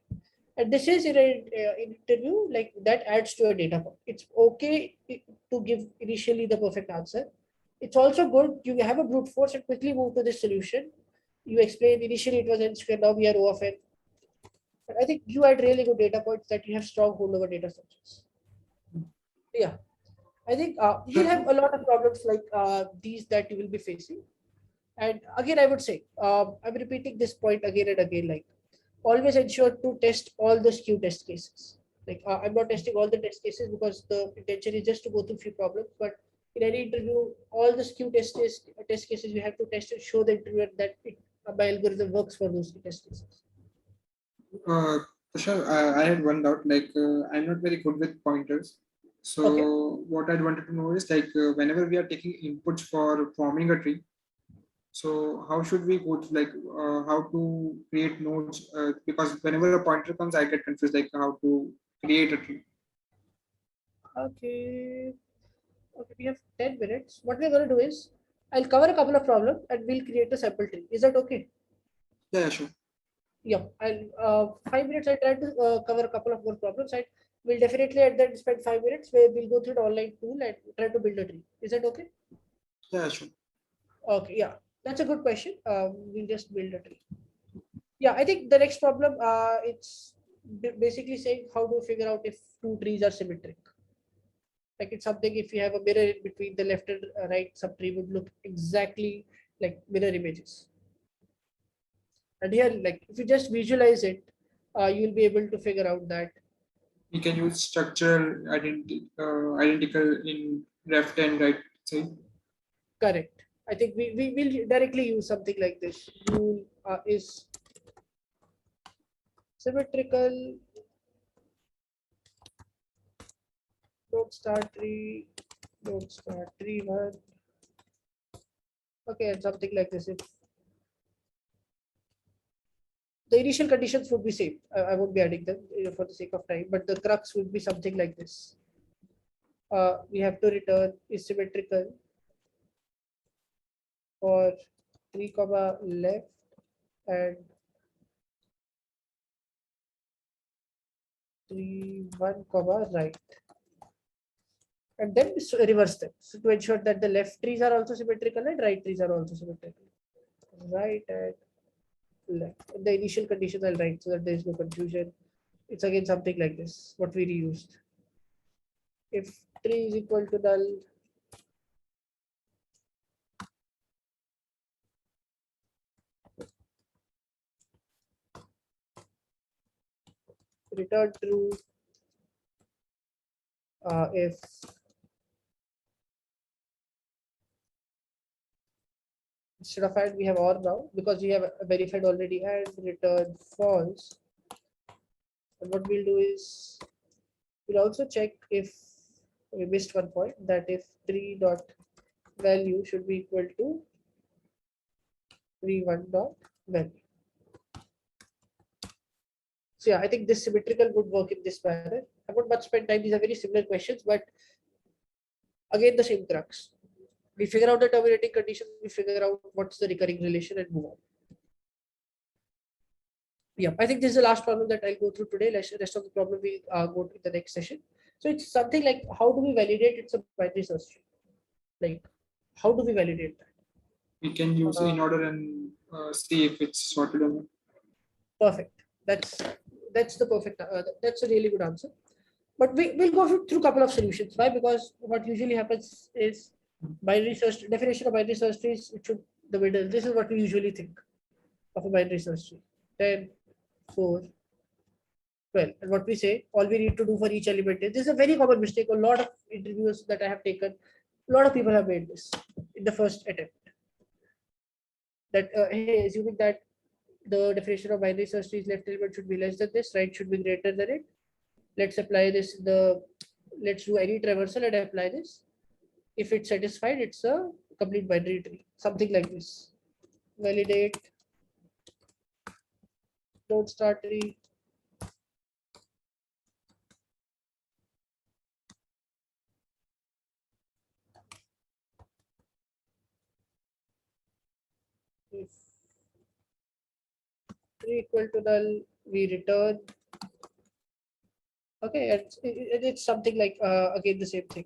And this is in an interview like that adds to a data point. It's okay to give initially the perfect answer. It's also good you have a brute force and quickly move to this solution. You explained initially it was n square, now we are O of n. But I think you had really good data points that you have strong hold over data structures. Yeah, I think you'll have a lot of problems like these that you will be facing. And again, I would say, I'm repeating this point again and again, like always ensure to test all the skew test cases. Like I'm not testing all the test cases because the intention is just to go through few problems, but in any interview, all the skew test cases you have to test and show the interviewer that my algorithm works for those test cases. Uh, Tushar, I had one doubt. Like, I'm not very good with pointers. So, Okay. what I wanted to know is like, whenever we are taking inputs for forming a tree, so how should we go to like how to create nodes? Because whenever a pointer comes, I get confused like how to create a tree. Okay. Okay, we have 10 minutes. What we're going to do is I'll cover a couple of problems and we'll create a sample tree. Is that okay? Yeah, sure. Yeah, I'll 5 minutes. I try to cover a couple of more problems. And we'll definitely at that spend 5 minutes where we'll go through the online tool and try to build a tree. Is that okay? Yeah, sure. Okay, yeah, that's a good question. We'll just build a tree. Yeah, I think the next problem it's basically saying how to figure out if two trees are symmetric. Like it's something if you have a mirror in between the left and right subtree would look exactly like mirror images. And here, like if you just visualize it, you'll be able to figure out that. We can use structure identical in left and right side. Correct. I think we will directly use something like this. Rule is symmetrical. Don't start tree. Don't start tree one. Okay, and something like this. If the initial conditions would be same, I won't be adding them for the sake of time. But the crux would be something like this. We have to return is symmetrical for 3 comma left and 3 1 comma right, and then reverse them. So to ensure that the left trees are also symmetrical and right trees are also symmetrical. Right and left. And the initial conditions I'll write so that there is no confusion. It's again something like this, what we reused. If tree is equal to null, return true. If instead of and we have or now because we have verified already and return false. And what we'll do is we'll also check if we missed one point that if tree dot value should be equal to tree one dot value. So yeah, I think this symmetrical would work in this manner. I won't much spend time. These are very similar questions, but again the same crux. We figure out the terminating condition, we figure out what's the recurring relation and move on. Yeah, I think this is the last problem that I'll go through today. Rest of the problem we go to the next session. So it's something like how do we validate it's a binary search tree? Like how do we validate that? We can use in order and see if it's sorted or not. Perfect. That's the perfect. That's a really good answer. But we'll go through a couple of solutions. Why? Because what usually happens is binary search definition of binary search tree is it should the middle. This is what we usually think of a binary search tree. 10, 4, 12. And what we say, all we need to do for each element is this is a very common mistake. A lot of interviews that I have taken, a lot of people have made this in the first attempt. That hey, assuming that the definition of binary search tree is left element should be less than this, right should be greater than it. Let's apply this in the let's do any traversal and apply this. If it's satisfied, it's a complete binary tree. Something like this. Validate node start tree. tree equal to null, we return. Okay, and it's something like again the same thing.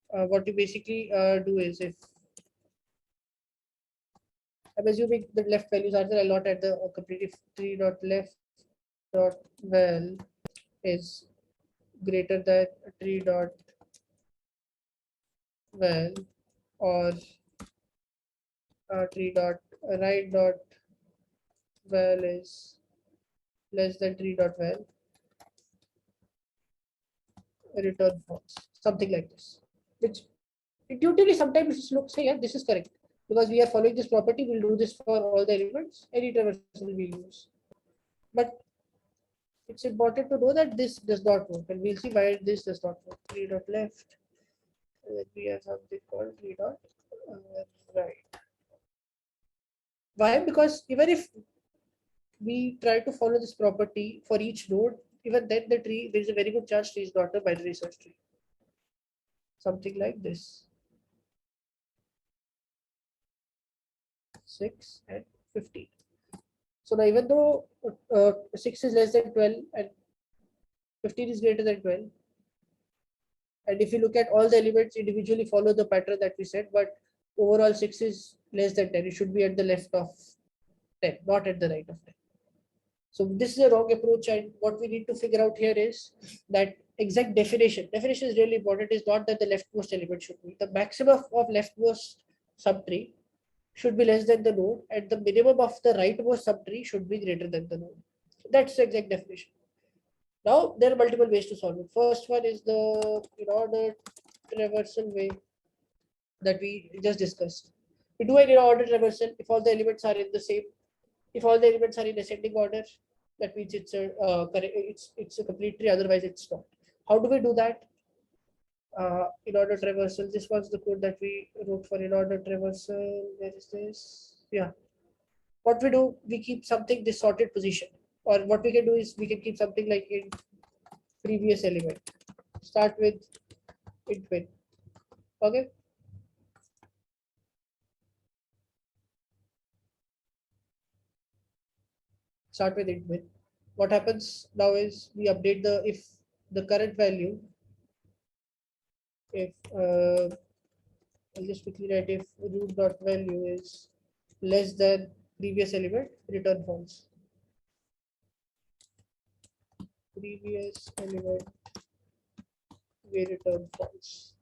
What you basically do is, if I'm assuming the left values are there, I'll not add the completely tree dot left dot val is greater than tree dot val, or tree dot right dot val is less than tree dot val, return false, something like this. Which intuitively sometimes it looks, hey, yeah, this is correct because we are following this property. We'll do this for all the elements. Any traversal we'll use, but it's important to know that this does not work, and we'll see why this does not work. Tree dot left, and then we have something called tree dot right. Why? Because even if we try to follow this property for each node, even then the tree, there is a very good chance tree is not a binary search tree. Something like this. 6 and 15. So now even though 6 is less than 12 and 15 is greater than 12, and if you look at all the elements individually follow the pattern that we said, but overall 6 is less than 10. It should be at the left of 10, not at the right of 10. So this is a wrong approach, and what we need to figure out here is that exact definition. Definition is really important. Is not that the leftmost element should be. The maximum of leftmost subtree should be less than the node, and the minimum of the rightmost subtree should be greater than the node. That's the exact definition. Now there are multiple ways to solve it. First one is the in-order traversal way that we just discussed. We do an in-order traversal if all the elements are in the same. If all the elements are in ascending order, that means it's a it's a complete tree. Otherwise, it's not. How do we do that? In-order traversal. This was the code that we wrote for in-order traversal. Where is this? Yeah. What we do, we keep something this sorted position, or what we can do is we can keep something like in previous element. Start with int win. Okay. Start with int win. What happens now is we update if the current value, if I'll just quickly write, if root dot value is less than previous element, return false. Previous element, we return false.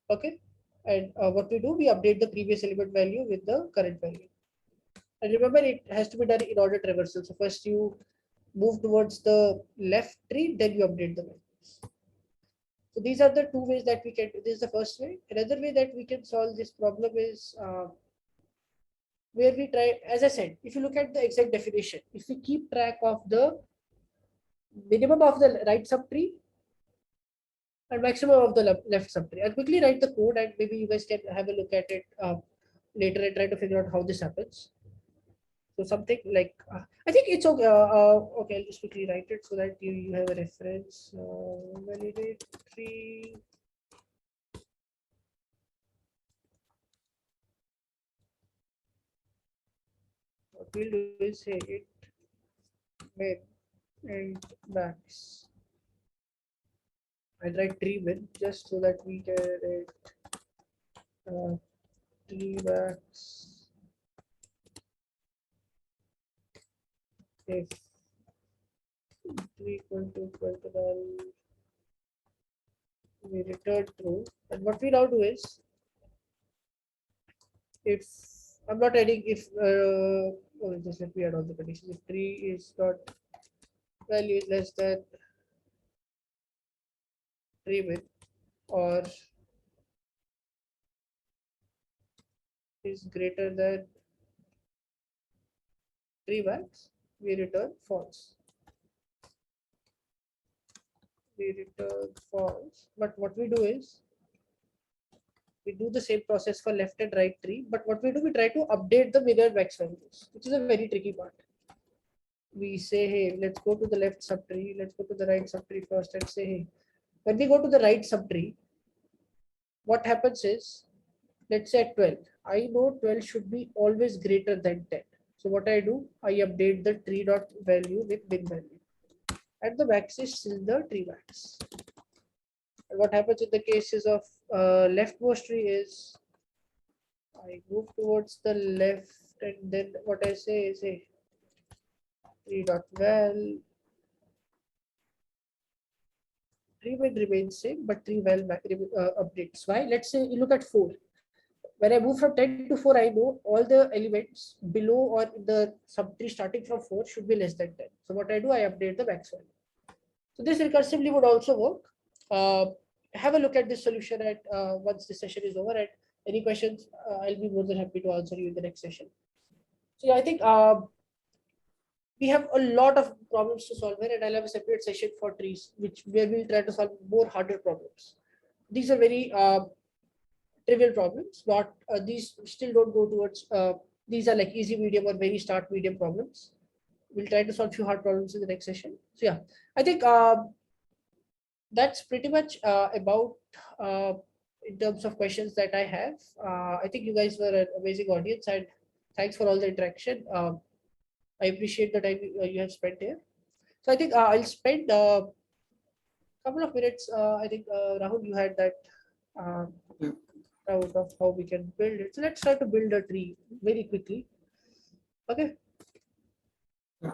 Okay, and what we do, we update the previous element value with the current value. And remember, it has to be done in order traversal. So first you move towards the left tree, then you update the values. So these are the two ways that we can. This is the first way. Another way that we can solve this problem is where we try, as I said, if you look at the exact definition, if we keep track of the minimum of the right subtree and maximum of the left subtree, I'll quickly write the code and maybe you guys can have a look at it later and try to figure out how this happens. So something like, I think it's okay. Okay, I'll just quickly write it so that you have a reference. Validate tree. What we'll do is say it min and max. I'll write tree min just so that we can tree max if tree equal to null, we return true. And what we now do is, if I'm not adding, if just let me add all the conditions. If tree is not value is less than tree min, or is greater than tree max, we return false. We return false. But what we do is, we do the same process for left and right tree, but what we do, we try to update the mirror max values, which is a very tricky part. We say, hey, let's go to the left subtree, let's go to the right subtree first, and say, hey, when we go to the right subtree, what happens is let's say at 12. I know 12 should be always greater than 10. So what I do, I update the tree dot value with min value. At the max is still the tree max. And what happens in the cases of leftmost tree is I move towards the left, and then what I say is a tree dot val. Tree will remain same, but tree val updates. Why? Let's say you look at 4. When I move from 10 to 4, I know all the elements below or in the subtree starting from 4 should be less than 10. So what I do, I update the max value. So this recursively would also work. Have a look at this solution at once this session is over. And any questions, I'll be more than happy to answer you in the next session. So yeah, I think we have a lot of problems to solve here, and I'll have a separate session for trees, where we'll try to solve more harder problems. These are very trivial problems. Not these still don't go towards. These are like easy, medium, or very start medium problems. We'll try to solve few hard problems in the next session. So yeah, I think that's pretty much about in terms of questions that I have. I think you guys were an amazing audience, and thanks for all the interaction. I appreciate the time you have spent here. So I think I'll spend a couple of minutes. I think Rahul, you had that Yeah. out of how we can build it. So let's try to build a tree very quickly. Okay. Yeah.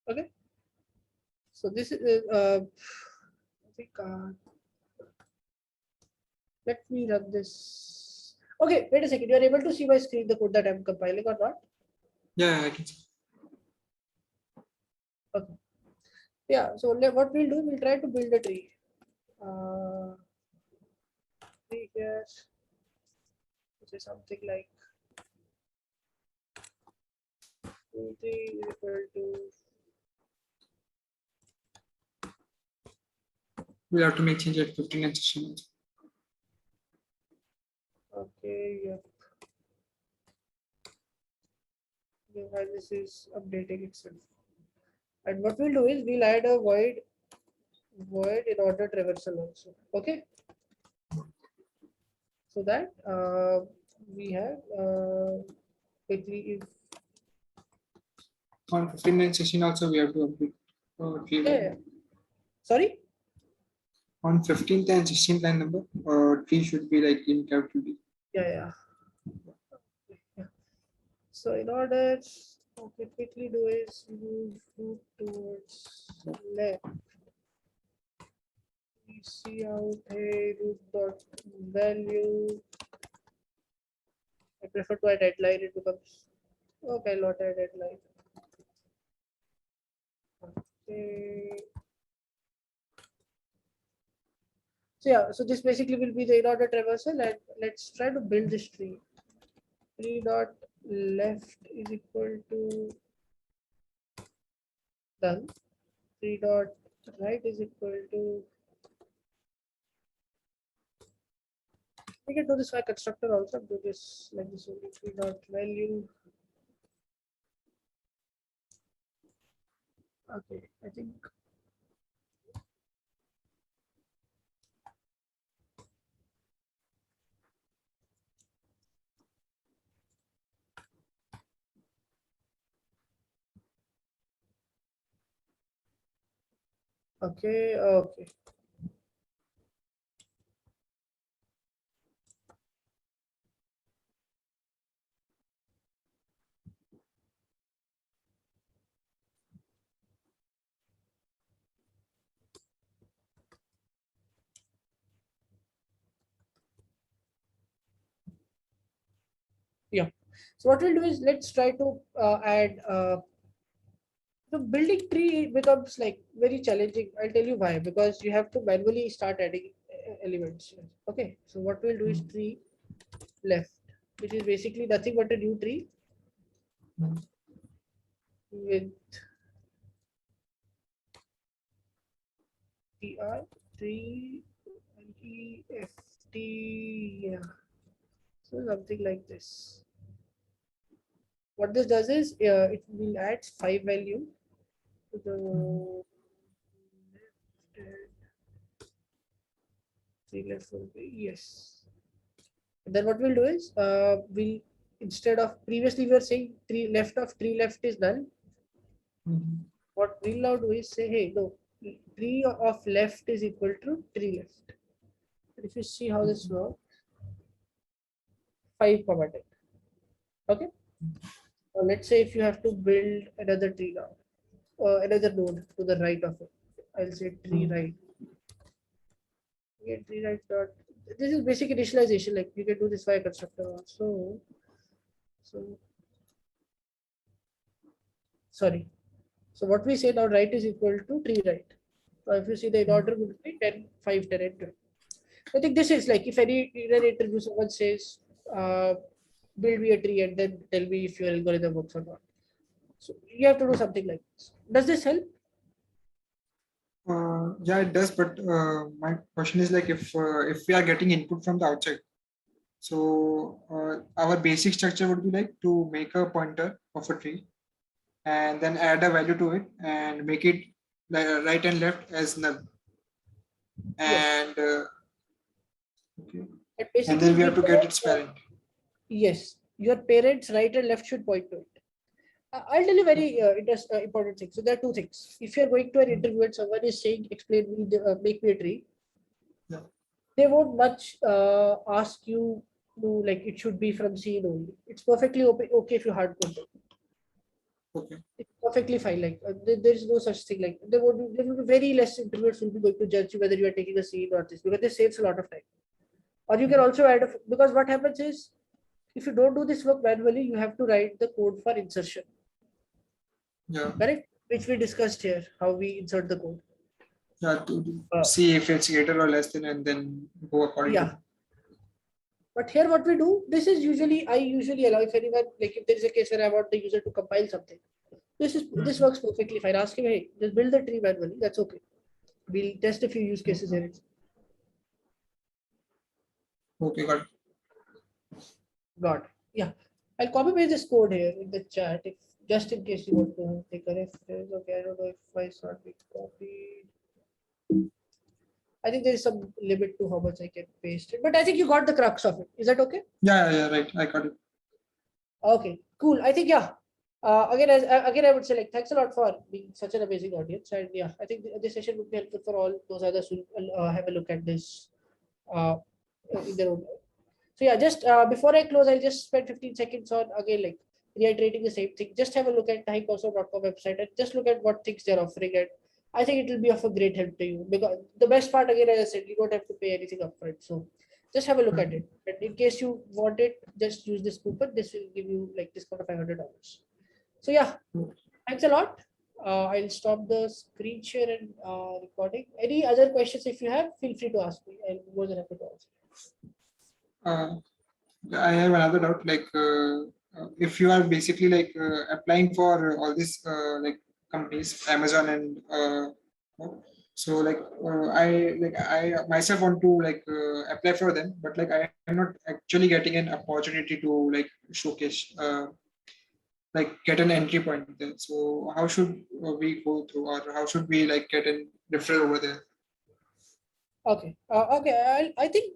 Okay. So this is I think let me run this. Okay, wait a second. You are able to see my screen, the code that I'm compiling or not? Yeah, I can see. Okay. Yeah. So what we'll do, we'll try to build a tree. Tree here. Say something like 2, 3 is equal to. We have to make change at 15 and 16. Okay. Yep. While this is updating itself. And what we'll do is we'll add a void in order traversal also. Okay. So that we have quickly if On 15 and 16 also we have to update. Tree value. yeah. Sorry. On 15th and 16th line number, tree should be like in capital D. Yeah. So in order, what we quickly do is move root towards left. We see out a root dot value. I prefer to add deadline. It becomes okay. Not a deadline. Okay. So yeah, so this basically will be the in order traversal, and let's try to build this tree. Tree dot left is equal to done. Tree dot right is equal to. We can do this by constructor also. Do this like this only. Tree dot value. Okay, I think. Okay. Yeah. So what we'll do is let's try to add. The building tree becomes like very challenging. I'll tell you why. Because you have to manually start adding elements. Okay. So what we'll do is tree left, which is basically nothing but a new tree with TR 3 EFT. Yeah. So something like this. What this does is it will add 5 value to the left and 3 left will be yes. And then what we'll do is we'll instead of previously we were saying 3 left is null. What we'll now do is say, hey, no, 3 of left is equal to 3 left. And if you see how this works, 5 comma 10. Okay. Now let's say if you have to build another tree now, another node to the right of it, I'll say tree right. Again, tree right dot. This is basic initialization. Like you can do this via constructor also. So sorry. So what we say now right is equal to tree right. So if you see the in order would be 10, 5, 10, and 12. I think this is like if any in an interview someone says build me a tree and then tell me if your algorithm works or not. So you have to do something like this. Does this help? Yeah, it does. But my question is like if we are getting input from the outside, so our basic structure would be like to make a pointer of a tree and then add a value to it and make it right and left as null. And okay. And then we have to get its parent. Yes, your parents right and left should point to it. I'll tell you very important thing. So there are two things. If you're going to an interview and someone is saying, explain me, make me a tree, Yeah. they won't much ask you to like it should be from scene only. It's perfectly okay if you hard code it. Okay. It's perfectly fine. Like there is no such thing. Like there will be very less interviewers will be going to judge you whether you are taking a scene or this because this saves a lot of time. Or you can also add because what happens is if you don't do this work manually, you have to write the code for insertion. Yeah. Correct? Which we discussed here, how we insert the code. Yeah, to see if it's greater or less than and then go according to. But here what we do, this is usually, I usually allow if anyone, like if there is a case where I want the user to compile something, this works perfectly fine. Ask him, hey, just build the tree manually, that's okay. We'll test a few use cases here. Okay, got it. Got it. Yeah. I'll copy paste this code here in the chat if just in case you want to take a reference. Okay, I don't know if I saw it copied. I think there is some limit to how much I can paste it, but I think you got the crux of it. Is that okay? Yeah, right. I got it. Okay, cool. I think yeah. Again, I would say like thanks a lot for being such an amazing audience, and yeah, I think this session would be helpful for all those others who have a look at this in their own. So yeah, just before I close, I'll just spend 15 seconds on again like reiterating the same thing. Just have a look at the HiCounselor.com website and just look at what things they're offering, and I think it will be of a great help to you because the best part again, as I said, you don't have to pay anything upfront. So just have a look at it. And in case you want it, just use this coupon. This will give you like discount of $500. So yeah, thanks a lot. I'll stop the screen share and recording. Any other questions if you have, feel free to ask me. I'll be more than happy to answer. I have another doubt. Like, if you are basically like applying for all these like companies, Amazon and so like I myself want to like apply for them, but like I am not actually getting an opportunity to like showcase like get an entry point there. So how should we go through, or how should we like get a referral over there? Okay. I think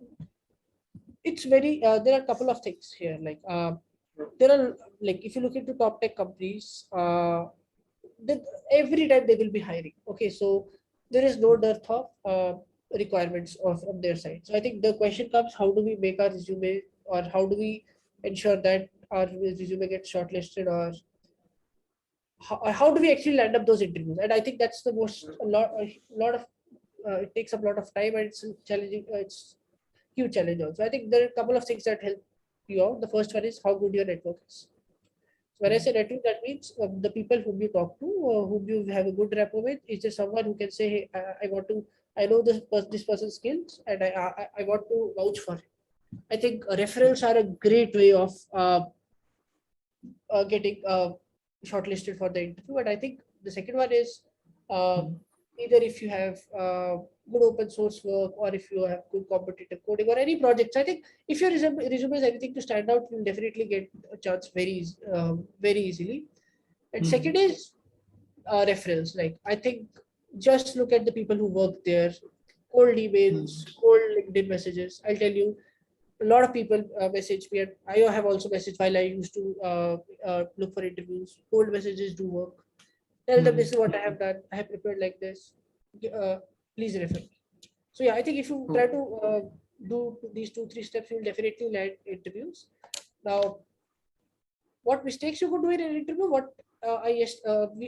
it's very. There are a couple of things here. Like there are like if you look into top tech companies, every time they will be hiring. Okay, so there is no dearth of requirements from their side. So I think the question comes: how do we make our resume, or how do we ensure that our resume gets shortlisted, or how do we actually land up those interviews? And I think that's the most a lot of it takes up a lot of time and it's challenging. It's huge challenge also. I think there are a couple of things that help you out. The first one is how good your network is. So when I say network, that means the people whom you talk to, whom you have a good rapport with, is there someone who can say, hey, I want to, I know this person's skills and I want to vouch for it. I think referrals are a great way of getting shortlisted for the interview. And I think the second one is either if you have good open source work or if you have good competitive coding or any projects. I think if your resume is anything to stand out, you'll definitely get a chance very easily. And second is referrals. Like I think just look at the people who work there, cold emails, cold LinkedIn messages. I'll tell you, a lot of people message me, and I have also messaged while I used to look for interviews. Cold messages do work. Tell them this is what I have done. I have prepared like this. Uh, Please refer me. So yeah, I think if you try to do these 2-3 steps, you will definitely land interviews. Now, what mistakes you could do in an interview? I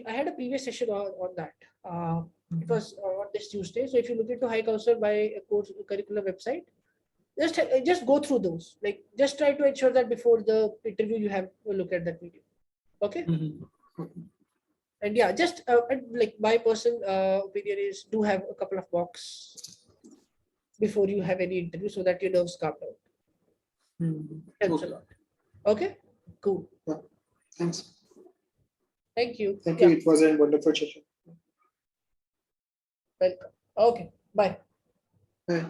had a previous session on that. It was on this Tuesday. So if you look into HiCounselor by course curriculum website, just go through those. Like just try to ensure that before the interview you have a look at that video. Okay. And yeah, just and like my personal opinion is do have a couple of mocks before you have any interview so that your nerves calm down. Helps a lot. Okay, cool. Yeah. Thanks. Thank you. Thank you. It was a wonderful session. Welcome. Okay, bye. Bye.